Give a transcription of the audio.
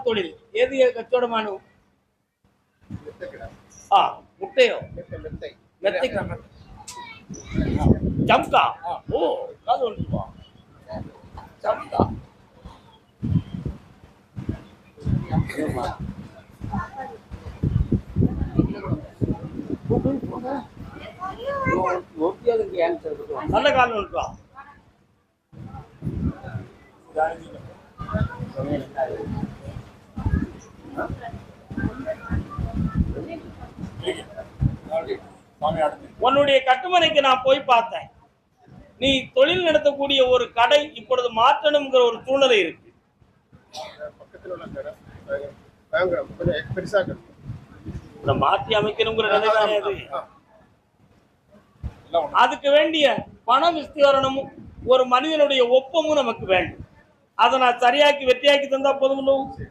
தொழில் ஏது கச்சோடமான முட்டையோ மெத்தை ஜம்கா ஓ காது ஒன்றுவா ஜம்கா நல்ல காலம் ஒன்றுவா உன்னுடைய கட்டுமனைக்கு நான் போய் பார்த்தேன். நீ தொழில் நடத்தக்கூடிய ஒரு கடை இப்பொழுது மாற்றணுங்கிற ஒரு சூழ்நிலை இருக்கு. மாற்றி அமைக்கணுங்கிற நிலைதானே அது. அதுக்கு வேண்டிய பண விஸ்தீரணமும் ஒரு மனிதனுடைய ஒப்பமும் நமக்கு வேண்டும். அதை நான் சரியாக்கி வெற்றியாக்கி தந்தா போதும்.